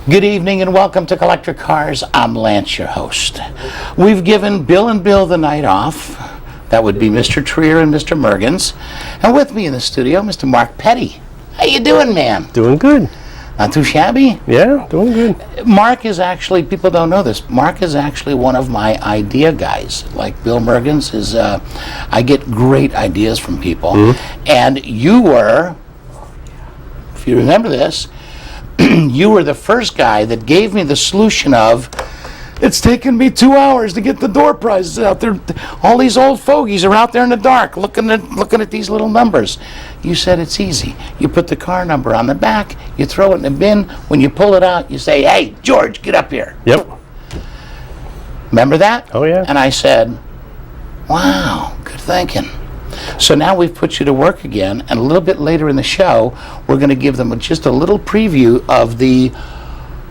Good evening and welcome to Collector Cars. I'm Lance, your host. We've given Bill and Bill the night off. That would be Mr. Trier and Mr. Mergens. And with me in the studio, Mr. Mark Petty. How you doing, man? Doing good. Not too shabby? Yeah, doing good. Mark is actually, people don't know this, Mark is actually one of my idea guys. Like Bill Mergens is, I get great ideas from people. Mm-hmm. And you were, if you remember this, you were the first guy that gave me the solution of, it's taken me 2 hours to get the door prizes out there. All these old fogies are out there in the dark looking at these little numbers. You said it's easy. You put the car number on the back, you throw it in the bin. When you pull it out, you say, hey, George, get up here. Yep. Remember that? Oh, yeah. And I said, wow, good thinking. So now we've put you to work again, and a little bit later in the show, we're going to give them just a little preview of the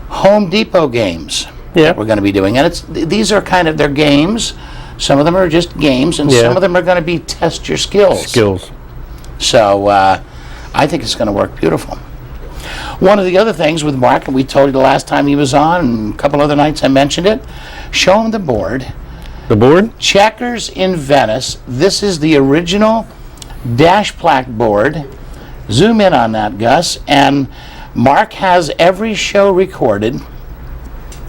Home Depot games that we're going to be doing. And these are kind of their games. Some of them are just games, and some of them are going to be test your skills. So I think it's going to work beautiful. One of the other things with Mark, and we told you the last time he was on, and a couple other nights I mentioned it, show him the board. The board? Checkers in Venice. This is the original dash plaque board. Zoom in on that, Gus. And Mark has every show recorded.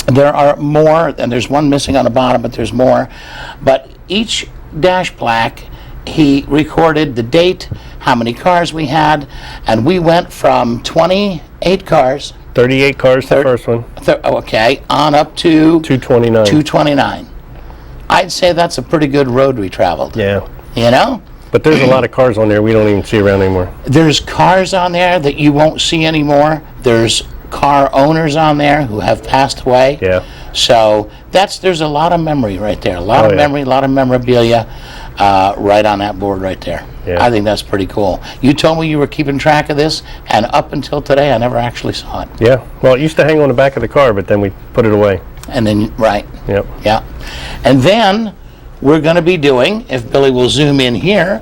There are more, and there's one missing on the bottom, but there's more. But each dash plaque, he recorded the date, how many cars we had, and we went from 28 cars. 38 cars, the first one. Okay, on up to 229. 229. I'd say that's a pretty good road we traveled. Yeah. You know? But there's a lot of cars on there we don't even see around anymore. There's cars on there that you won't see anymore. There's car owners on there who have passed away. Yeah. So there's a lot of memory right there. A lot of memory, a lot of memorabilia right on that board right there. Yeah. I think that's pretty cool. You told me you were keeping track of this, and up until today I never actually saw it. Yeah. Well, it used to hang on the back of the car, but then we put it away. And then, right. Yep. Yeah. And then we're going to be doing, if Billy will zoom in here,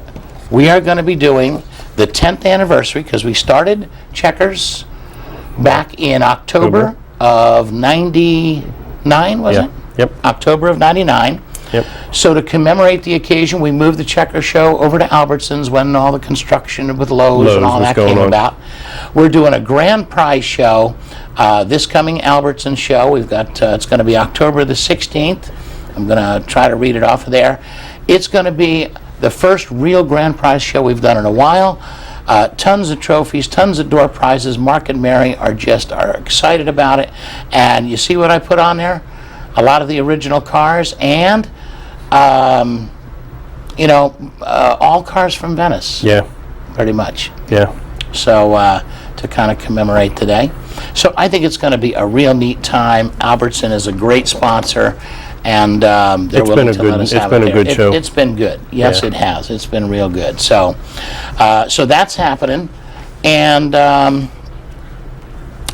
we are going to be doing the 10th anniversary, because we started Checkers back in October of 99, was it? Yep. October of 99. Yep. So to commemorate the occasion, we moved the Checker show over to Albertsons when all the construction with Lowe's and all that came about. We're doing a grand prize show. This coming Albertsons show, we've got, it's going to be October the 16th. I'm going to try to read it off of there. It's going to be the first real grand prize show we've done in a while. Tons of trophies, tons of door prizes. Mark and Mary are excited about it. And you see what I put on there? A lot of the original cars and, all cars from Venice. Yeah. Pretty much. Yeah. So to kind of commemorate today. So I think it's going to be a real neat time. Albertson is a great sponsor, and they're willing to let us have it. It's been a good show. It's been good. Yes, it has. It's been real good. So, so that's happening, and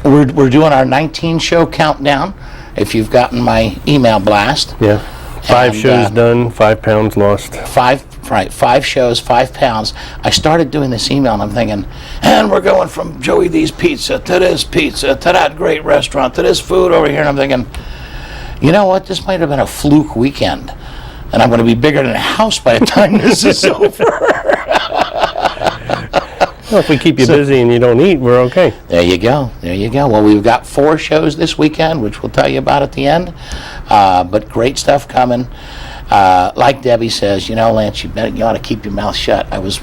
we're doing our 19 show countdown. If you've gotten my email blast. Yeah. 5 shows done, 5 pounds lost. 5 shows, 5 pounds. I started doing this email and I'm thinking, and we're going from Joey D's Pizza to this pizza to that great restaurant to this food over here. And I'm thinking, you know what? This might have been a fluke weekend. And I'm going to be bigger than a house by the time this is over. Well, if we keep you busy and you don't eat, we're okay. There you go. There you go. Well, we've got 4 shows this weekend, which we'll tell you about at the end. But great stuff coming. Like Debbie says, Lance, you ought to keep your mouth shut. I was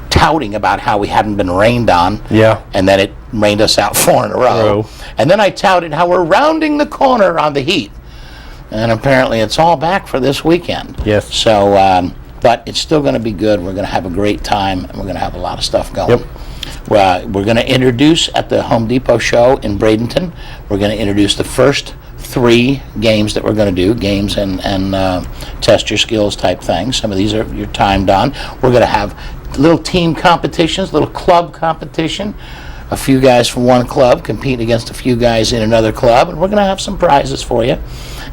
touting about how we hadn't been rained on. Yeah. And then it rained us out 4 in a row. And then I touted how we're rounding the corner on the heat. And apparently it's all back for this weekend. Yes. So, but it's still going to be good. We're going to have a great time, and we're going to have a lot of stuff going. Yep. We're going to introduce at the Home Depot show in Bradenton, we're going to introduce the first 3 games that we're going to do, games and test your skills type things. Some of these are you're timed on. We're going to have little team competitions, little club competition. A few guys from one club competing against a few guys in another club, and we're going to have some prizes for you.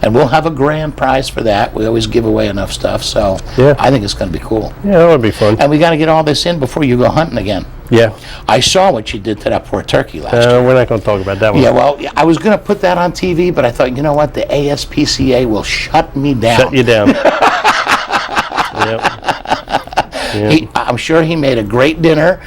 And we'll have a grand prize for that. We always give away enough stuff, so I think it's going to be cool. Yeah, that would be fun. And we got to get all this in before you go hunting again. Yeah. I saw what you did to that poor turkey last year. We're not going to talk about that one. Yeah, well, I was going to put that on TV, but I thought, you know what? The ASPCA will shut me down. Shut you down. Yep. Yep. I'm sure he made a great dinner,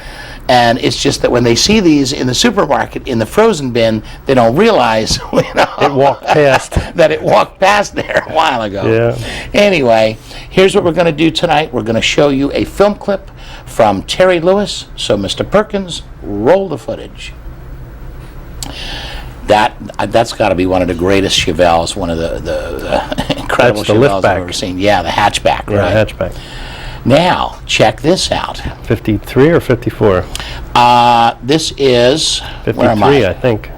and it's just that when they see these in the supermarket, in the frozen bin, they don't realize, It walked past. that it walked past there a while ago. Yeah. Anyway, here's what we're going to do tonight. We're going to show you a film clip from Terry Lewis. So, Mr. Perkins, roll the footage. That's got to be one of the greatest Chevelles, one of the incredible That's the Chevelles I've liftback. ever seen. Yeah, the hatchback, Yeah, right? hatchback. Now, check this out. 53 or 54? This is, 53, where am I? I think.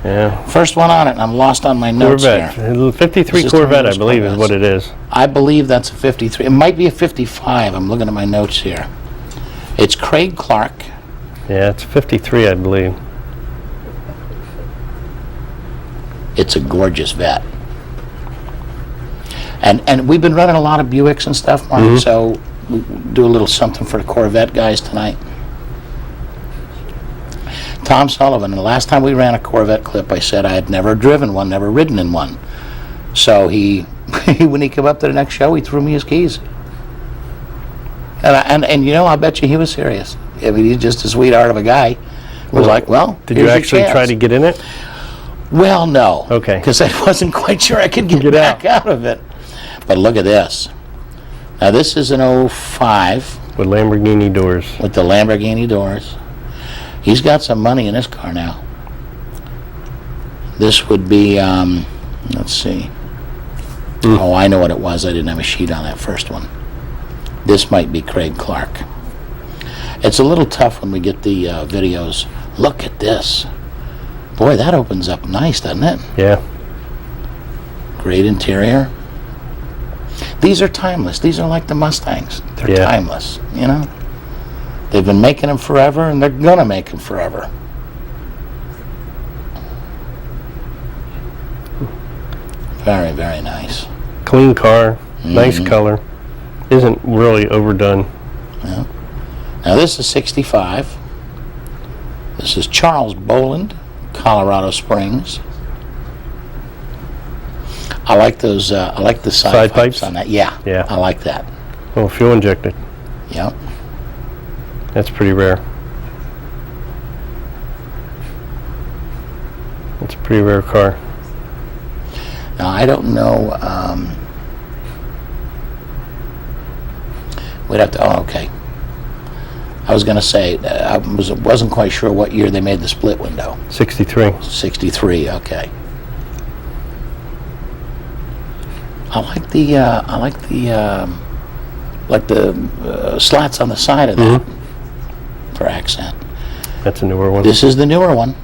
Yeah. First one on it, and I'm lost on my notes Corvette. here. 53 This is Corvette, I Toyota's believe, is what it is. I believe that's a 53. It might be a 55. I'm looking at my notes here. It's Craig Clark. Yeah, it's 53, I believe. It's a gorgeous vet. And we've been running a lot of Buicks and stuff, Mark, so we'll do a little something for the Corvette guys tonight. Tom Sullivan, the last time we ran a Corvette clip, I said I had never driven one, never ridden in one. So he, when he came up to the next show, he threw me his keys. And you know, I bet you he was serious. I mean, he's just a sweetheart of a guy. Was like, well, Did you actually try to get in it? Well, no. Okay. Because I wasn't quite sure I could get back out of it. But look at this. Now, this is an 05 With Lamborghini doors. with the Lamborghini doors. He's got some money in his car now. This would be, let's see. Oh, I know what it was. I didn't have a sheet on that first one. This might be Craig Clark. It's a little tough when we get the videos. Look at this. Boy, that opens up nice, doesn't it? Yeah. Great interior. These are timeless. These are like the Mustangs. They're Yeah. timeless, you know? They've been making them forever, and they're going to make them forever. Very, very nice. Clean car. Nice color. Isn't really overdone. Yeah. Now, this is 65. This is Charles Boland, Colorado Springs. I like those, I like the side pipes on that. Yeah, Yeah. I like that. Oh, fuel injected. Yep. That's pretty rare. It's a pretty rare car. Now, I don't know, we'd have to, oh, okay. I was going to say, I wasn't quite sure what year they made the split window. 63. 63, okay. I like the slats on the side of that for accent. That's a newer one. This is the newer one.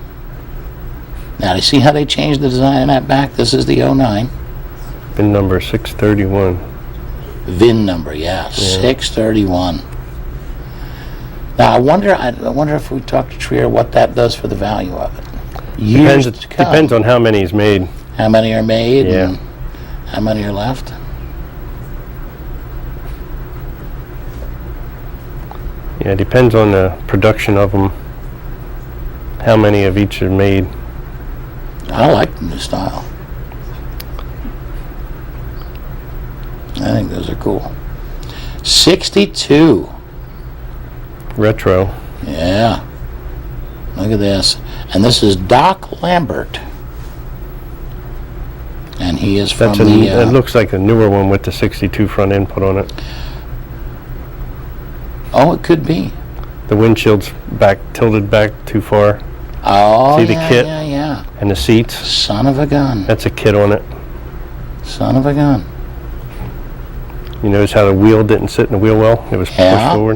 Now, you see how they changed the design in that back? This is the 09. VIN number 631. VIN number, yeah, 631. Now, I wonder if we talk to Trier what that does for the value of it. Years to come. Depends on how many is made. How many are made Yeah. and how many are left. Yeah, it depends on the production of them. How many of each are made. I like the new style. I think those are cool. 62. Retro. Yeah. Look at this. And this is Doc Lambert. And he is from It looks like a newer one with the 62 front end put on it. Oh, it could be. The windshield's tilted back too far. Oh, See the yeah, kit? yeah. And the seats. Son of a gun. That's a kit on it. Son of a gun. You notice how the wheel didn't sit in the wheel well? It was pushed Yeah. forward.